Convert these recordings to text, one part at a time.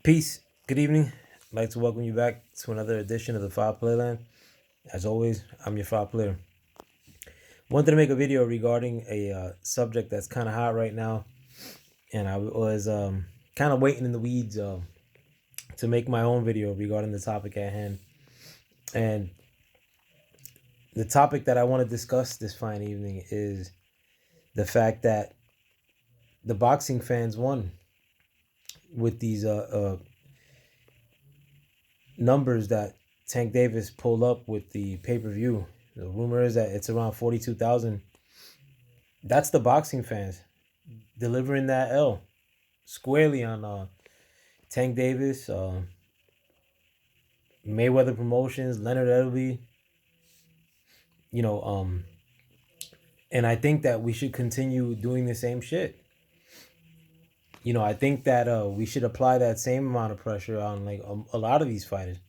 Peace. Good evening. I'd like to welcome you back to another edition of the Five Playland. As always, I'm your five player. Wanted to make a video regarding a subject that's kind of hot right now, and I was kind of waiting in the weeds to make my own video regarding the topic at hand. And the topic that I want to discuss this fine evening is the fact that the boxing fans won with these numbers that Tank Davis pulled up with the pay-per-view. The rumor is that it's around 42,000. That's the boxing fans delivering that L squarely on Tank Davis, Mayweather Promotions, Leonard Ellerbe. You know, and I think that we should continue doing the same shit. I think that we should apply that same amount of pressure on like a lot of these fighters.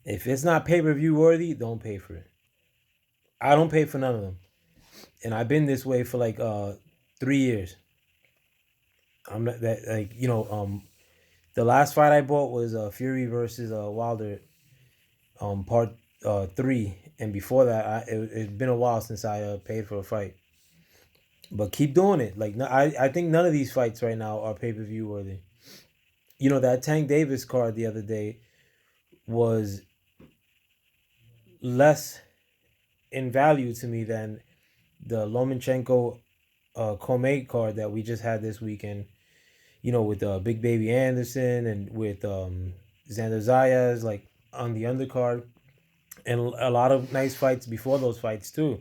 If it's not pay-per-view worthy, don't pay for it. I don't pay for none of them, and I've been this way for like 3 years. I'm not that like the last fight I bought was Fury versus Wilder, part 3, and before that, it's been a while since I paid for a fight. But keep doing it. Like I think none of these fights right now are pay-per-view worthy. That Tank Davis card the other day was less in value to me than the Lomachenko Comey card that we just had this weekend. With Big Baby Anderson and with Xander Zayas, like on the undercard, and a lot of nice fights before those fights too.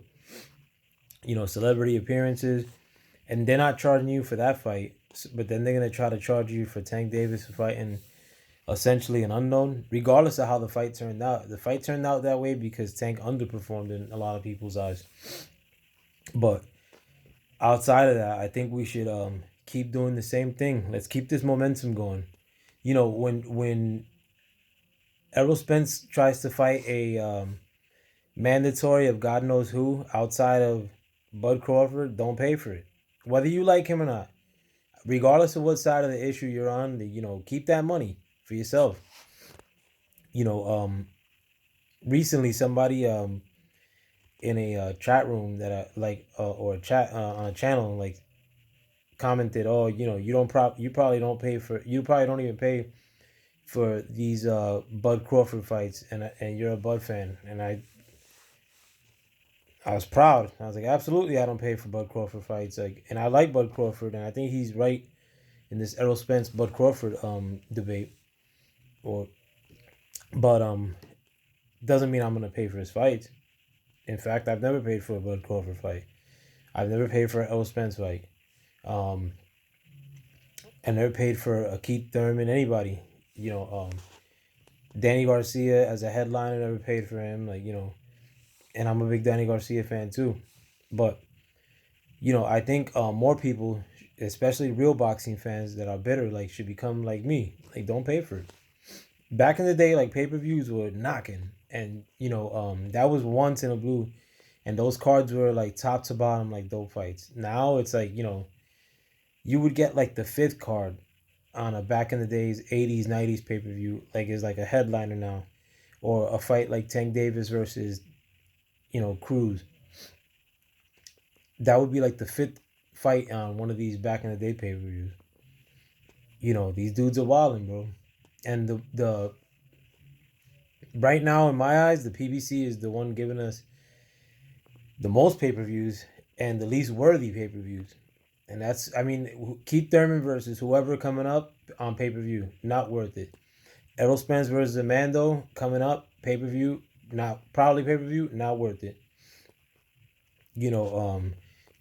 Celebrity appearances, and they're not charging you for that fight, but then they're gonna try to charge you for Tank Davis fighting essentially an unknown, regardless of how the fight turned out. The fight turned out that way because Tank underperformed in a lot of people's eyes. But outside of that, I think we should keep doing the same thing. Let's keep this momentum going. When Errol Spence tries to fight a mandatory of God knows who outside of Bud Crawford, don't pay for it, whether you like him or not. Regardless of what side of the issue you're on, keep that money for yourself. Recently somebody in a chat room that I like or a chat on a channel like commented, "Oh, you probably don't pay for you probably don't even pay for these Bud Crawford fights, and you're a Bud fan." And I was proud. I was like, absolutely, I don't pay for Bud Crawford fights. Like, and I like Bud Crawford, and I think he's right in this Errol Spence Bud Crawford debate. But doesn't mean I'm gonna pay for his fights. In fact, I've never paid for a Bud Crawford fight. I've never paid for an Errol Spence fight. I never paid for a Keith Thurman, anybody. Danny Garcia as a headliner, never paid for him. And I'm a big Danny Garcia fan too. But I think more people, especially real boxing fans that are bitter, like should become like me. Like, don't pay for it. Back in the day, like pay-per-views were knocking, and that was once in a blue, and those cards were like top to bottom, like dope fights. Now it's like you would get like the fifth card on a back in the days 80s 90s pay-per-view, like is like a headliner now, or a fight like Tank Davis versus Cruz. That would be like the fifth fight on one of these back in the day pay-per-views. These dudes are wilding, bro. And the right now in my eyes, the PBC is the one giving us the most pay-per-views and the least worthy pay-per-views. And that's, I mean, Keith Thurman versus whoever coming up on pay-per-view, not worth it. Errol Spence versus Amando coming up, pay-per-view, probably pay-per-view, not worth it.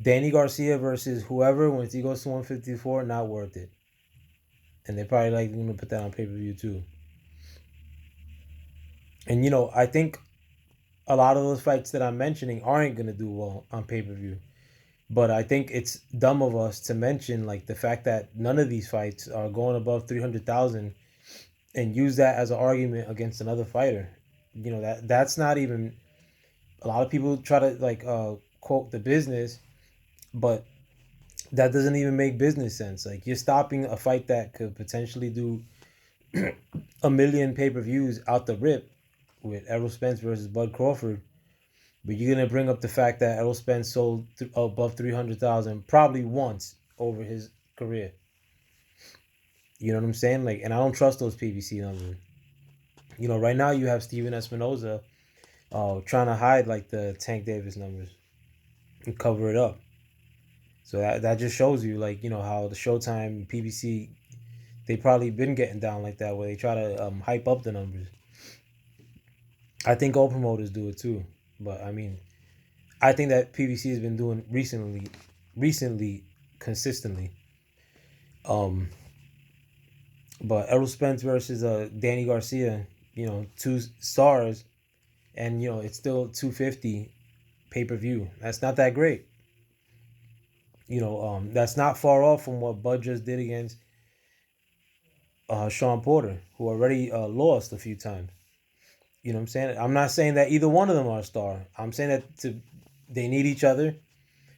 Danny Garcia versus whoever once he goes to 154, not worth it. And they probably like going to put that on pay-per-view too. And I think a lot of those fights that I'm mentioning aren't going to do well on pay-per-view. But I think it's dumb of us to mention like the fact that none of these fights are going above 300,000 and use that as an argument against another fighter. That's not even. A lot of people try to like quote the business, but that doesn't even make business sense. Like, you're stopping a fight that could potentially do a million pay-per-views out the rip with Errol Spence versus Bud Crawford, but you're gonna bring up the fact that Errol Spence sold above 300,000 probably once over his career. You know what I'm saying? Like, and I don't trust those PBC numbers. Right now you have Steven Espinoza trying to hide like the Tank Davis numbers and cover it up. So that just shows you, like, how the Showtime PBC, they probably been getting down like that, where they try to hype up the numbers. I think all promoters do it too, but I mean, I think that PBC has been doing recently, consistently. Um, but Errol Spence versus Danny Garcia, two stars, and it's still 250 pay per view. That's not that great. That's not far off from what Bud just did against Sean Porter, who already lost a few times. You know what I'm saying? I'm not saying that either one of them are a star. I'm saying that they need each other,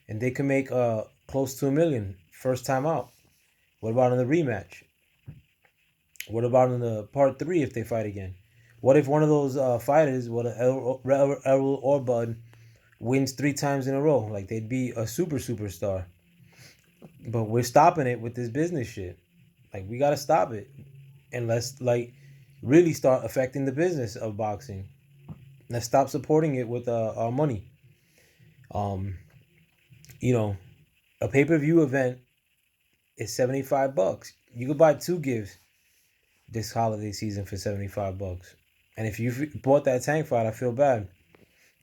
and they can make close to $1 million first time out. What about in the rematch? What about in the part 3 if they fight again? What if one of those fighters, Errol or Bud, wins 3 times in a row? Like, they'd be a superstar. But we're stopping it with this business shit. Like, we gotta stop it, and let's like really start affecting the business of boxing. Let's stop supporting it with our money. Um, you know, a pay per view event is $75. You could buy 2 gives this holiday season for $75. And if you bought that tank fight, I feel bad,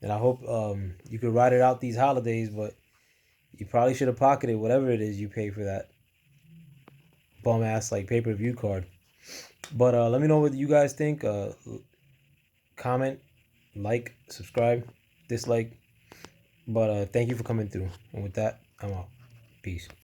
and I hope you could ride it out these holidays. But you probably should have pocketed whatever it is you pay for that bum ass like pay per view card. But let me know what you guys think. Comment, like, subscribe, dislike. But thank you for coming through. And with that, I'm out. Peace.